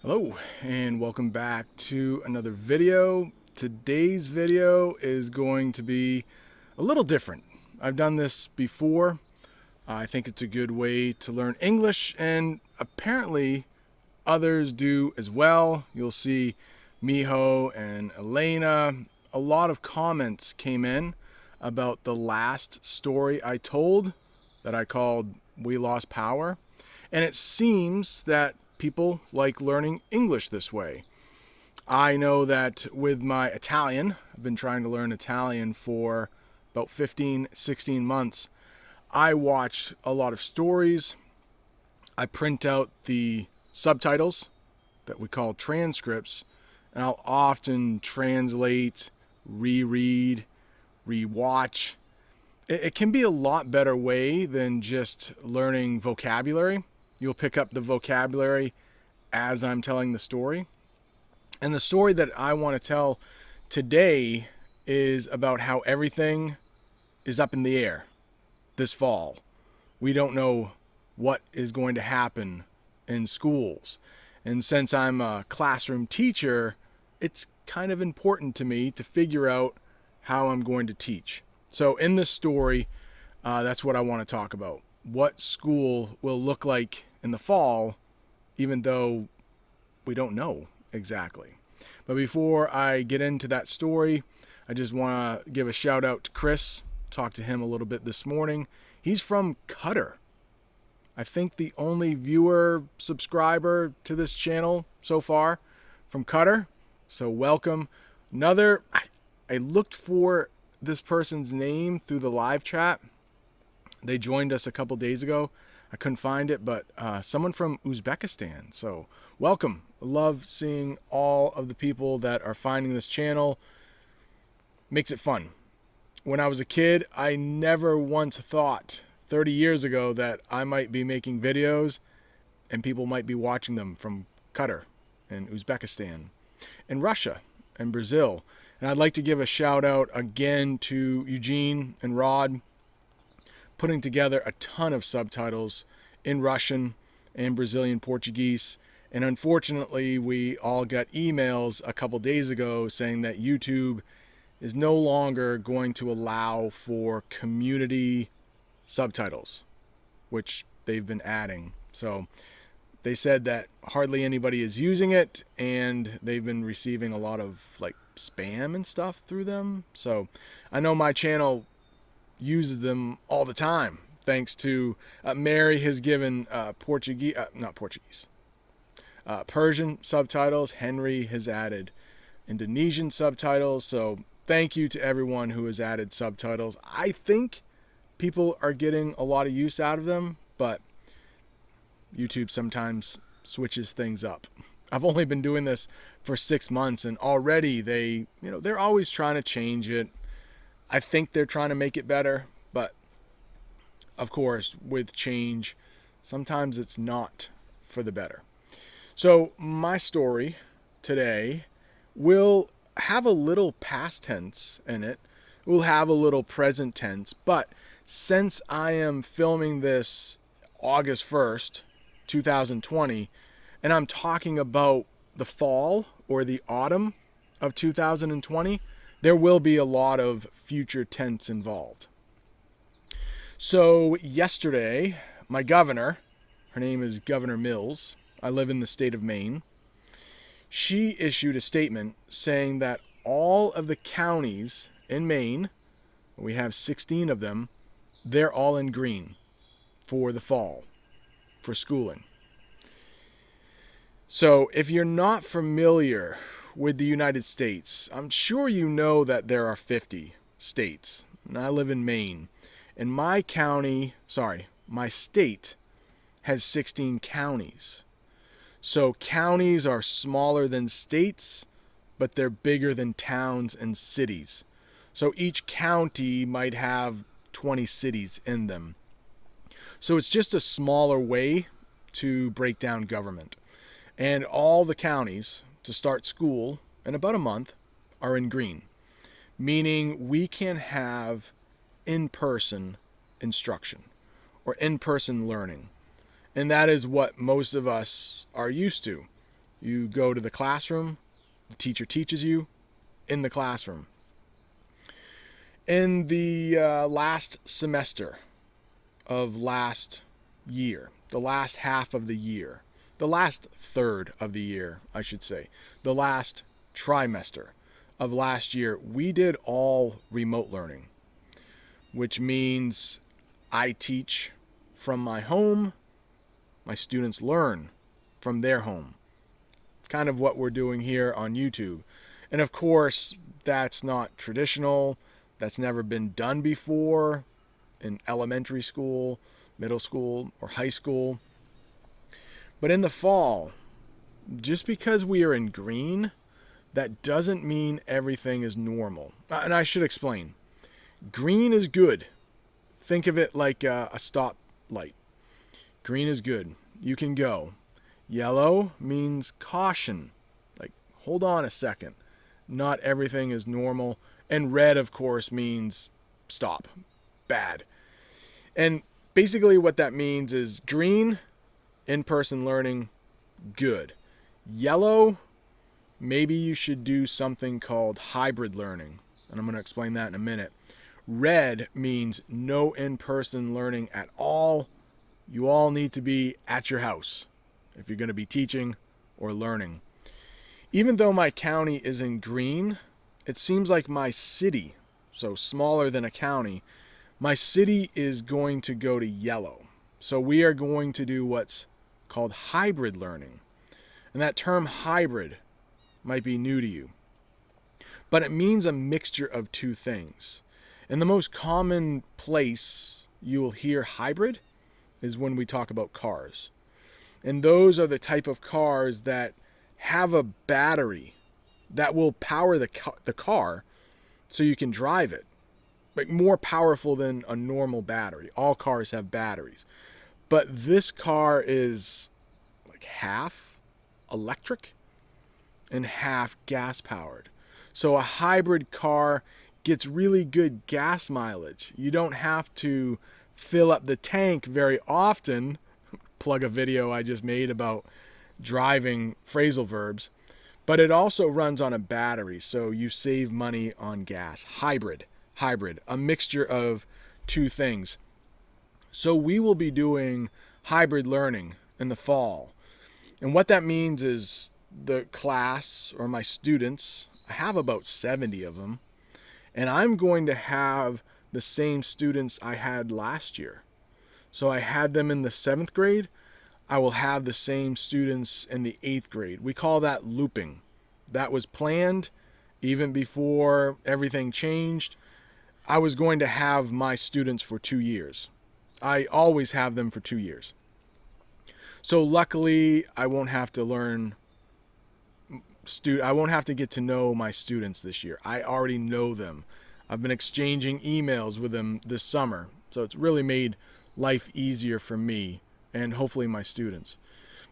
Hello and welcome back to another video. Today's video is going to be a little different. I've done this before. I think it's a good way to learn English, and apparently others do as well. You'll see Miho and Elena. A lot of comments came in about the last story I told that I called We Lost Power. And it seems that people like learning English this way. I know that with my Italian, I've been trying to learn Italian for about 15, 16 months. I watch a lot of stories. I print out the subtitles that we call transcripts, and I'll often translate, reread, rewatch. It can be a lot better way than just learning vocabulary. You'll pick up the vocabulary as I'm telling the story. And the story that I want to tell today is about how everything is up in the air this fall. We don't know what is going to happen in schools. And since I'm a classroom teacher, it's kind of important to me to figure out how I'm going to teach. So in this story, that's what I want to talk about. What school will look like in the fall, even though we don't know exactly. But before I get into that story, I just want to give a shout out to Chris. Talked to him a little bit this morning. He's from Qatar. I think the only viewer subscriber to this channel so far from Qatar. So welcome. I looked for this person's name through the live chat. They joined us a couple days ago. I couldn't find it, but someone from Uzbekistan. So welcome. I love seeing all of the people that are finding this channel. Makes it fun. When I was a kid, I never once thought 30 years ago that I might be making videos and people might be watching them from Qatar and Uzbekistan and Russia and Brazil. And I'd like to give a shout out again to Eugene and Rod, putting together a ton of subtitles in Russian and Brazilian Portuguese. And unfortunately, we all got emails a couple days ago saying that YouTube is no longer going to allow for community subtitles, which they've been adding. So they said that hardly anybody is using it, and they've been receiving a lot of like spam and stuff through them. So I know my channel uses them all the time, thanks to Mary has given Persian subtitles. Henry has added Indonesian subtitles. So thank you to everyone who has added subtitles. I think people are getting a lot of use out of them, but YouTube sometimes switches things up. I've only been doing this for 6 months, and already they're always trying to change it. I think they're trying to make it better, but of course, with change, sometimes it's not for the better. So my story today will have a little past tense in it. It will have a little present tense, but since I am filming this August 1st, 2020, and I'm talking about the fall or the autumn of 2020, there will be a lot of future tense involved. So yesterday, my governor, her name is Governor Mills, I live in the state of Maine, she issued a statement saying that all of the counties in Maine, we have 16 of them, they're all in green for the fall, for schooling. So if you're not familiar with the United States, I'm sure you know that there are 50 states. And I live in Maine. And my state has 16 counties. So counties are smaller than states, but they're bigger than towns and cities. So each county might have 20 cities in them. So it's just a smaller way to break down government. And all the counties to start school in about a month are in green, meaning we can have in-person instruction or in-person learning. And that is what most of us are used to. You go to the classroom, the teacher teaches you in the classroom. In the last semester of last year, the last half of the year, the last third of the year, I should say, the last trimester of last year, we did all remote learning, which means I teach from my home, my students learn from their home. Kind of what we're doing here on YouTube. And of course, that's not traditional. That's never been done before in elementary school, middle school, or high school. But in the fall, just because we are in green, that doesn't mean everything is normal. And I should explain. Green is good. Think of it like a stop light. Green is good. You can go. Yellow means caution. Like, hold on a second. Not everything is normal. And red, of course, means stop. Bad. And basically what that means is green, in-person learning, good. Yellow, maybe you should do something called hybrid learning. And I'm going to explain that in a minute. Red means no in-person learning at all. You all need to be at your house if you're going to be teaching or learning. Even though my county is in green, it seems like my city, so smaller than a county, my city is going to go to yellow. So we are going to do what's called hybrid learning. And that term hybrid might be new to you, but it means a mixture of two things. And the most common place you will hear hybrid is when we talk about cars. And those are the type of cars that have a battery that will power the car so you can drive it. Like more powerful than a normal battery. All cars have batteries. But this car is like half electric and half gas powered. So a hybrid car gets really good gas mileage. You don't have to fill up the tank very often. Plug a video I just made about driving phrasal verbs. But it also runs on a battery, so you save money on gas. Hybrid, a mixture of two things. So we will be doing hybrid learning in the fall. And what that means is the class, or my students, I have about 70 of them, and I'm going to have the same students I had last year. So I had them in the 7th grade. I will have the same students in the 8th grade. We call that looping. That was planned even before everything changed. I was going to have my students for 2 years. I always have them for 2 years. So luckily, I won't have to I won't have to get to know my students this year. I already know them. I've been exchanging emails with them this summer. So it's really made life easier for me and hopefully my students.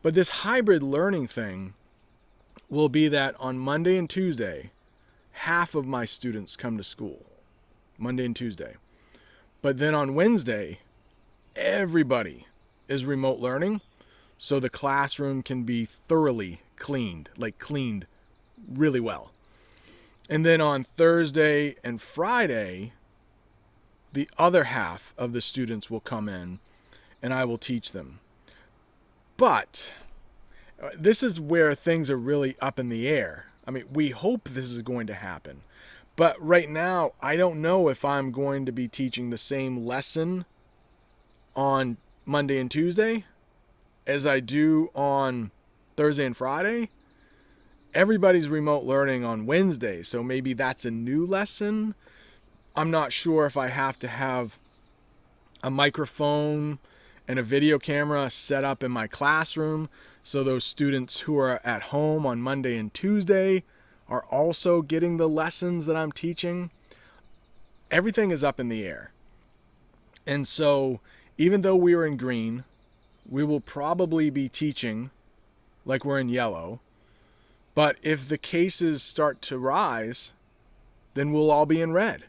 But this hybrid learning thing will be that on Monday and Tuesday, half of my students come to school. Monday and Tuesday. But then on Wednesday, everybody is remote learning, so the classroom can be thoroughly cleaned, like cleaned really well. And then on Thursday and Friday, the other half of the students will come in and I will teach them. But this is where things are really up in the air. I mean, we hope this is going to happen. But right now, I don't know if I'm going to be teaching the same lesson on Monday and Tuesday as I do on Thursday and Friday. Everybody's remote learning on Wednesday, so maybe that's a new lesson. I'm not sure if I have to have a microphone and a video camera set up in my classroom so those students who are at home on Monday and Tuesday are also getting the lessons that I'm teaching. Everything is up in the air. And so even though we are in green, we will probably be teaching like we're in yellow. But if the cases start to rise, then we'll all be in red.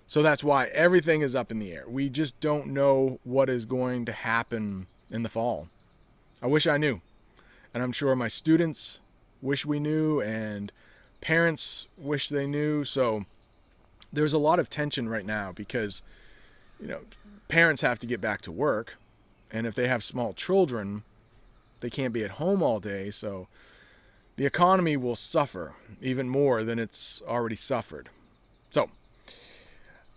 So that's why everything is up in the air. We just don't know what is going to happen in the fall. I wish I knew. And I'm sure my students wish we knew, and parents wish they knew. So there's a lot of tension right now because, you know, parents have to get back to work, and if they have small children, they can't be at home all day. So the economy will suffer even more than it's already suffered. So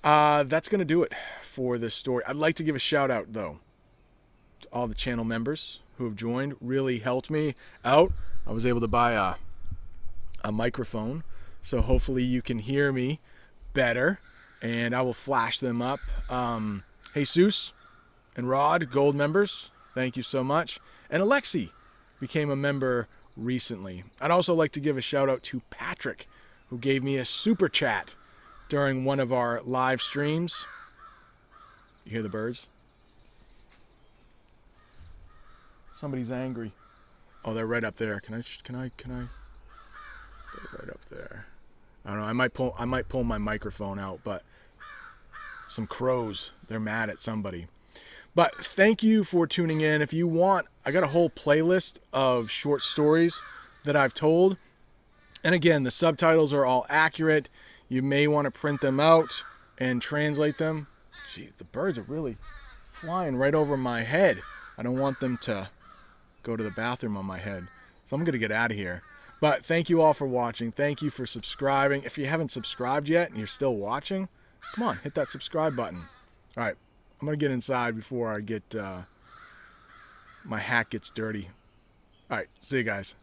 that's going to do it for this story. I'd like to give a shout out, though, to all the channel members who have joined. Really helped me out. I was able to buy a microphone, so hopefully you can hear me better, and I will flash them up. Jesus and Rod, gold members, thank you so much. And Alexi became a member recently. I'd also like to give a shout out to Patrick, who gave me a super chat during one of our live streams. You hear the birds? Somebody's angry. Oh, they're right up there. Can I? They're right up there. I don't know. I might pull my microphone out, but some crows. They're mad at somebody. But thank you for tuning in. If you want, I got a whole playlist of short stories that I've told. And again, the subtitles are all accurate. You may want to print them out and translate them. Gee, the birds are really flying right over my head. I don't want them to go to the bathroom on my head. So I'm going to get out of here. But thank you all for watching. Thank you for subscribing. If you haven't subscribed yet and you're still watching, come on, hit that subscribe button. All right, I'm going to get inside before I get my hat gets dirty. All right, see you guys.